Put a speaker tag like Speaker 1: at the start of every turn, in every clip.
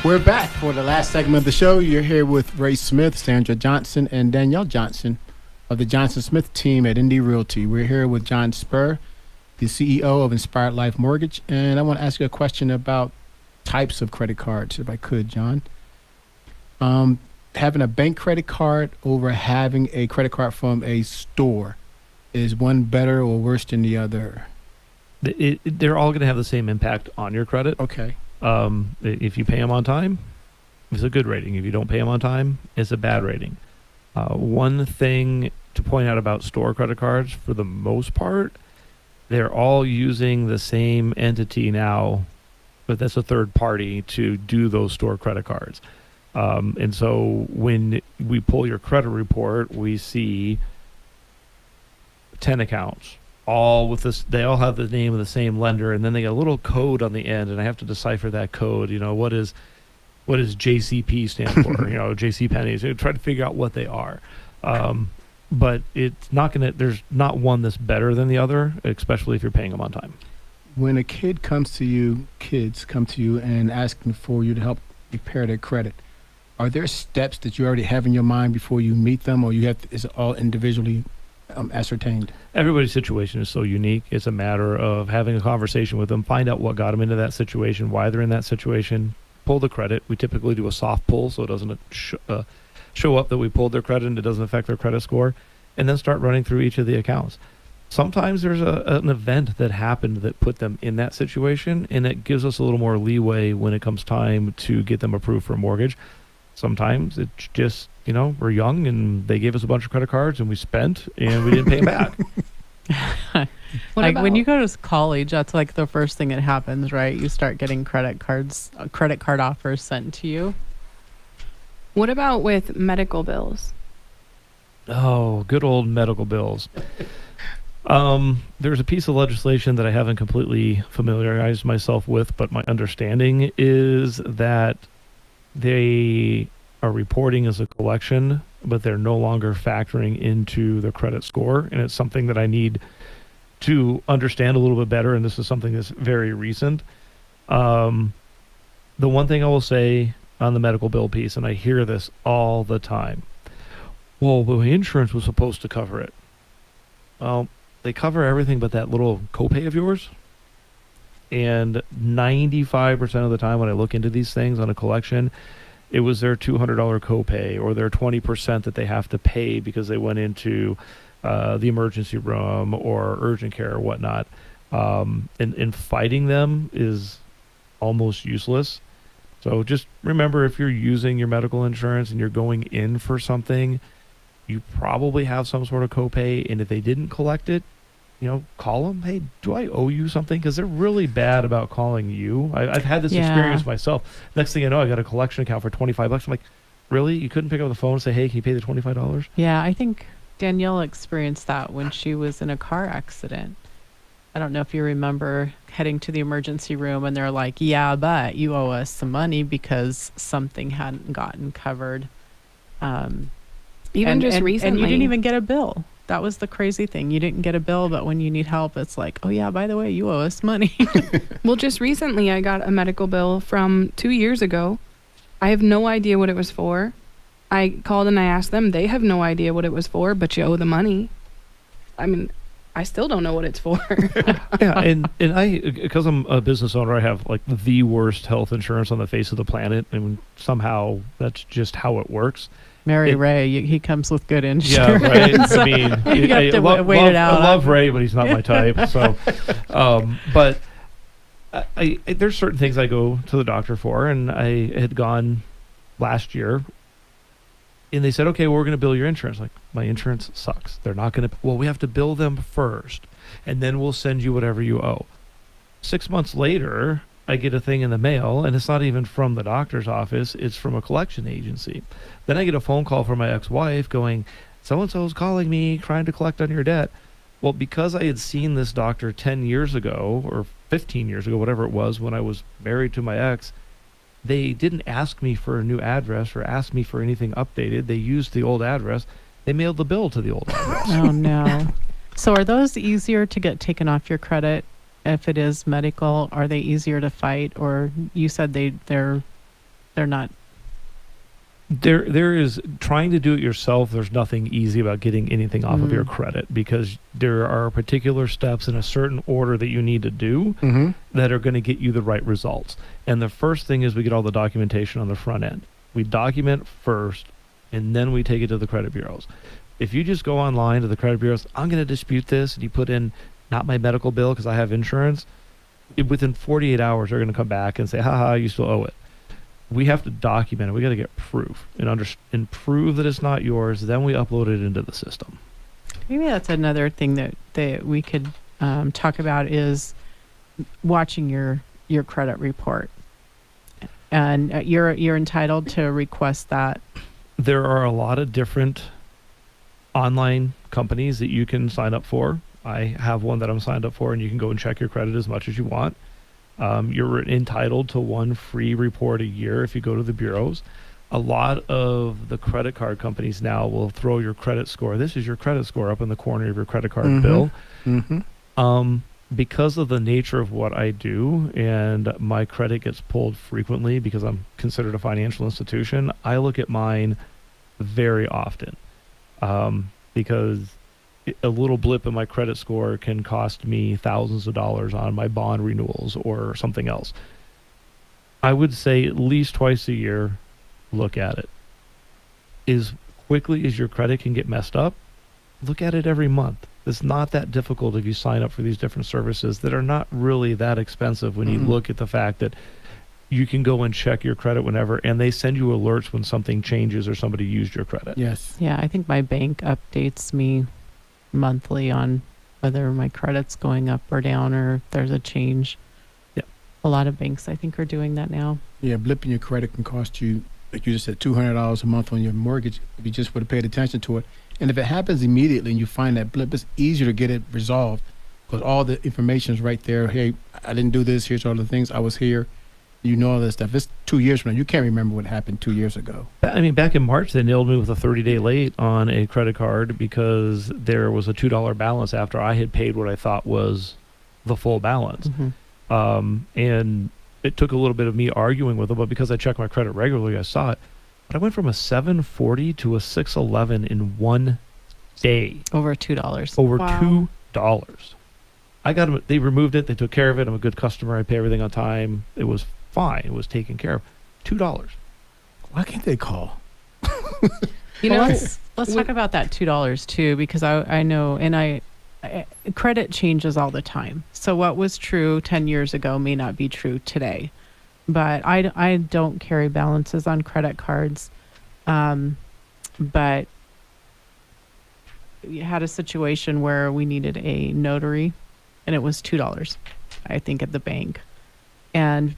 Speaker 1: We're back for the last segment of the show. You're here with Ray Smith, Sandra Johnson, and Danielle Johnson of the Johnson Smith team at Indy Realty. We're here with John Spurr, the CEO of Inspired Life Mortgage, and I want to ask you a question about types of credit cards, if I could, John. Having a bank credit card over having a credit card from a store, is one better or worse than the other?
Speaker 2: They're all going to have the same impact on your credit.
Speaker 1: Okay.
Speaker 2: If you pay them on time, it's a good rating. If you don't pay them on time, it's a bad rating. One thing to point out about store credit cards, for the most part, they're all using the same entity now, but that's a third party to do those store credit cards. And so when we pull your credit report, we see 10 accounts. All with this, they all have the name of the same lender, and then they got a little code on the end, and I have to decipher that code. You know, what does JCP stand for? JC Penney's. Try to figure out what they are. But it's not there's not one that's better than the other, especially if you're paying them on time.
Speaker 1: When a kids come to you and asking for you to help repair their credit, are there steps that you already have in your mind before you meet them, or is it all individually ascertained?
Speaker 2: Everybody's situation is so unique. It's a matter of having a conversation with them, find out what got them into that situation, why they're in that situation, pull the credit. We typically do a soft pull, so it doesn't show up that we pulled their credit and it doesn't affect their credit score, and then start running through each of the accounts. Sometimes there's an event that happened that put them in that situation, and it gives us a little more leeway when it comes time to get them approved for a mortgage. Sometimes it's just, we're young and they gave us a bunch of credit cards and we spent and we didn't pay them back.
Speaker 3: When you go to college, that's like the first thing that happens, right? You start getting credit card offers sent to you.
Speaker 4: What about with medical bills?
Speaker 2: Oh, good old medical bills. There's a piece of legislation that I haven't completely familiarized myself with, but my understanding is that they are reporting as a collection, but they're no longer factoring into the credit score. And it's something that I need to understand a little bit better. And this is something that's very recent. The one thing I will say on the medical bill piece, and I hear this all the time, well, the insurance was supposed to cover it. Well, they cover everything but that little copay of yours. And 95% of the time when I look into these things on a collection, it was their $200 copay or their 20% that they have to pay because they went into the emergency room or urgent care or whatnot. And fighting them is almost useless. So just remember, if you're using your medical insurance and you're going in for something, you probably have some sort of copay. And if they didn't collect it, call them. Hey, do I owe you something? Because they're really bad about calling you. I've had this experience myself. Next thing I know, I got a collection account for $25. I'm like, really? You couldn't pick up the phone and say, hey, can you pay the $25?
Speaker 3: Yeah, I think Danielle experienced that when she was in a car accident. I don't know if you remember heading to the emergency room and they're like, yeah, but you owe us some money because something hadn't gotten covered.
Speaker 4: Recently.
Speaker 3: And you didn't even get a bill. That was the crazy thing. You didn't get a bill, but when you need help, it's like, oh, yeah, by the way, you owe us money.
Speaker 4: Well, just recently, I got a medical bill from 2 years ago. I have no idea what it was for. I called and I asked them. They have no idea what it was for, but you owe the money. I mean, I still don't know what it's for.
Speaker 2: Yeah, and I, because I'm a business owner, I have like the worst health insurance on the face of the planet, and somehow that's just how it works.
Speaker 3: Ray, he comes with good insurance.
Speaker 2: Yeah, right. I mean,
Speaker 3: you have to wait it out.
Speaker 2: I love Ray, but he's not my type. So, but there's certain things I go to the doctor for, and I had gone last year, and they said, okay, well, we're going to bill your insurance. Like, my insurance sucks. They're not going to. Well, we have to bill them first, and then we'll send you whatever you owe. 6 months later, I get a thing in the mail, and it's not even from the doctor's office. It's from a collection agency. Then I get a phone call from my ex-wife going, so-and-so's calling me, trying to collect on your debt. Well, because I had seen this doctor 10 years ago, or 15 years ago, whatever it was, when I was married to my ex, they didn't ask me for a new address or ask me for anything updated. They used the old address. They mailed the bill to the old address.
Speaker 3: Oh, no. So are those easier to get taken off your credit? If it is medical, are they easier to fight? Or you said they're they're not.
Speaker 2: There is trying to do it yourself. There's nothing easy about getting anything off of your credit, because there are particular steps in a certain order that you need to do that are going to get you the right results. And the first thing is we get all the documentation on the front end. We document first, and then we take it to the credit bureaus. If you just go online to the credit bureaus, I'm going to dispute this, and you put in not my medical bill because I have insurance, within 48 hours they're going to come back and say, haha, you still owe it. We have to document it. We got to get proof and prove that it's not yours. Then we upload it into the system.
Speaker 3: Maybe that's another thing that we could talk about is watching your credit report. And you're entitled to request that.
Speaker 2: There are a lot of different online companies that you can sign up for. I have one that I'm signed up for, and you can go and check your credit as much as you want. You're entitled to one free report a year if you go to the bureaus. A lot of the credit card companies now will throw your credit score. This is your credit score up in the corner of your credit card bill. Because of the nature of what I do, and my credit gets pulled frequently because I'm considered a financial institution, I look at mine very often, because a little blip in my credit score can cost me thousands of dollars on my bond renewals or something else. I would say at least twice a year, look at it. As quickly as your credit can get messed up, look at it every month. It's not that difficult if you sign up for these different services that are not really that expensive when you look at the fact that you can go and check your credit whenever, and they send you alerts when something changes or somebody used your credit.
Speaker 1: Yes.
Speaker 3: Yeah, I think my bank updates me monthly on whether my credit's going up or down, or if there's a change.
Speaker 2: Yeah.
Speaker 3: A lot of banks, I think, are doing that now.
Speaker 1: Yeah, blipping your credit can cost you, like you just said, $200 a month on your mortgage if you just would have paid attention to it. And if it happens immediately and you find that blip, it's easier to get it resolved because all the information is right there. Hey, I didn't do this. Here's all the things. I was here. You know all this stuff. It's 2 years from now. You can't remember what happened 2 years ago.
Speaker 2: I mean, back in March, they nailed me with a 30-day late on a credit card because there was a $2 balance after I had paid what I thought was the full balance. And it took a little bit of me arguing with them, but because I check my credit regularly, I saw it. But I went from a 740 to a 611 in 1 day.
Speaker 3: Over $2.
Speaker 2: Over $2. I got them. They removed it. They took care of it. I'm a good customer. I pay everything on time. It was fine. It was taken care of. $2.
Speaker 1: Why can't they call?
Speaker 3: Let's talk about that $2 too, because I know, and I credit changes all the time. So what was true 10 years ago may not be true today. But I don't carry balances on credit cards. But we had a situation where we needed a notary, and it was $2, I think, at the bank. And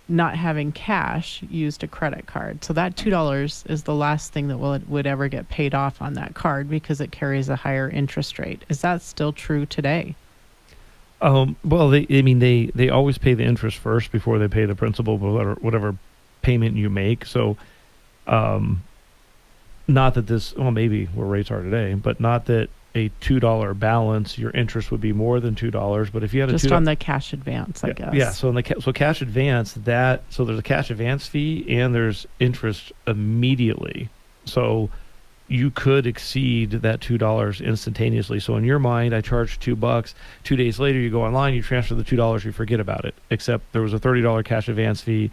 Speaker 3: not having cash, used a credit card. So that $2 is the last thing that would ever get paid off on that card because it carries a higher interest rate. Is that still true today?
Speaker 2: Well, they always pay the interest first before they pay the principal, whatever payment you make. So, not that this, well, maybe where rates are today, but not that a $2 balance, your interest would be more than $2. But if you had
Speaker 3: just on the cash advance, I guess.
Speaker 2: Yeah. So cash advance, so there's a cash advance fee and there's interest immediately. So you could exceed that $2 instantaneously. So in your mind, I charged $2. 2 days later, you go online, you transfer the $2, you forget about it. Except there was a $30 cash advance fee,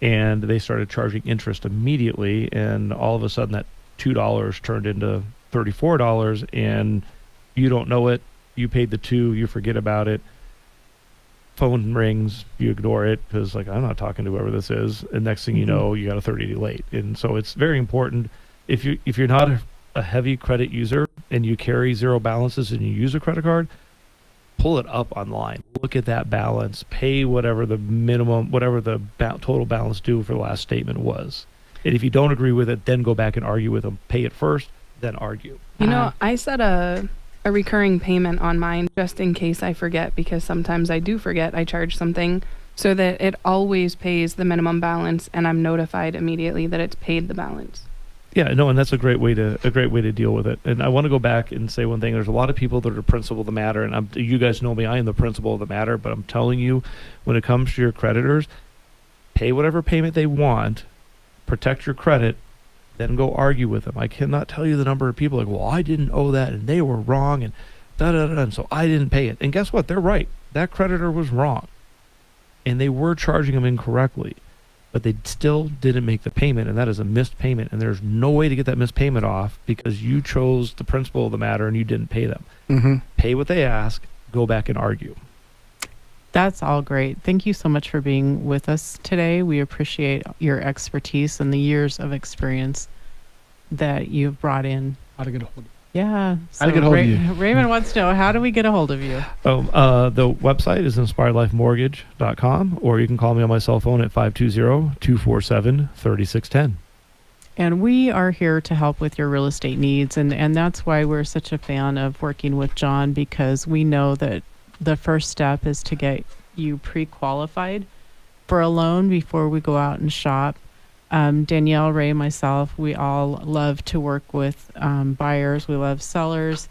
Speaker 2: and they started charging interest immediately, and all of a sudden that $2 turned into $34, and you don't know it. You paid the $2, you forget about it. Phone rings, you ignore it because, like, I'm not talking to whoever this is. And next thing you know, you got a 30-day late. And so it's very important. If you're not a heavy credit user and you carry zero balances and you use a credit card, pull it up online. Look at that balance. Pay whatever the minimum, whatever the total balance due for the last statement was. And if you don't agree with it, then go back and argue with them. Pay it first, then argue.
Speaker 4: You know, I set a recurring payment on mine just in case I forget, because sometimes I do forget. I charge something so that it always pays the minimum balance, and I'm notified immediately that it's paid the balance.
Speaker 2: Yeah, no, and that's a great way to deal with it. And I want to go back and say one thing. There's a lot of people that are principal of the matter, and you guys know me. I am the principal of the matter, but I'm telling you, when it comes to your creditors, pay whatever payment they want, protect your credit, then go argue with them. I cannot tell you the number of people like, well, I didn't owe that and they were wrong and da-da-da, and so I didn't pay it. And guess what? They're right. That creditor was wrong. And they were charging them incorrectly, but they still didn't make the payment, and that is a missed payment, and there's no way to get that missed payment off because you chose the principal of the matter and you didn't pay them.
Speaker 1: Mm-hmm.
Speaker 2: Pay what they ask, go back and argue.
Speaker 3: That's all great. Thank you so much for being with us today. We appreciate your expertise and the years of experience that you've brought in.
Speaker 1: How to get a hold of you.
Speaker 3: Yeah.
Speaker 1: How to get a hold of you.
Speaker 3: Raymond wants to know, how do we get a hold of you?
Speaker 2: The website is inspiredlifemortgage.com, or you can call me on my cell phone at 520-247-3610.
Speaker 3: And we are here to help with your real estate needs. And that's why we're such a fan of working with John, because we know that the first step is to get you pre-qualified for a loan before we go out and shop. Danielle, Ray, myself, we all love to work with buyers. We love sellers.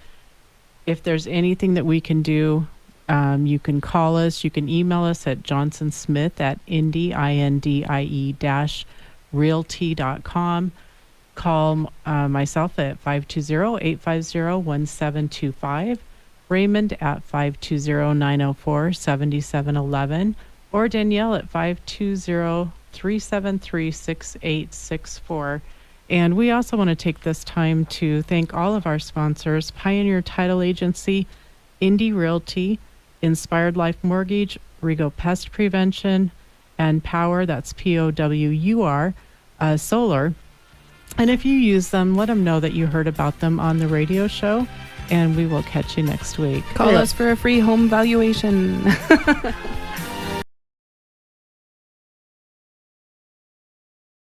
Speaker 3: If there's anything that we can do, you can call us. You can email us at johnsonsmith@indie-realty.com. Call myself at 520-850-1725. Raymond at 520-904-7711, or Danielle at 520-373-6864. And we also want to take this time to thank all of our sponsors: Pioneer Title Agency, Indie Realty, Inspired Life Mortgage, Rigo Pest Prevention, and Power, that's POWUR, Solar. And if you use them, let them know that you heard about them on the radio show. And we will catch you next week.
Speaker 4: Call us for a free home valuation.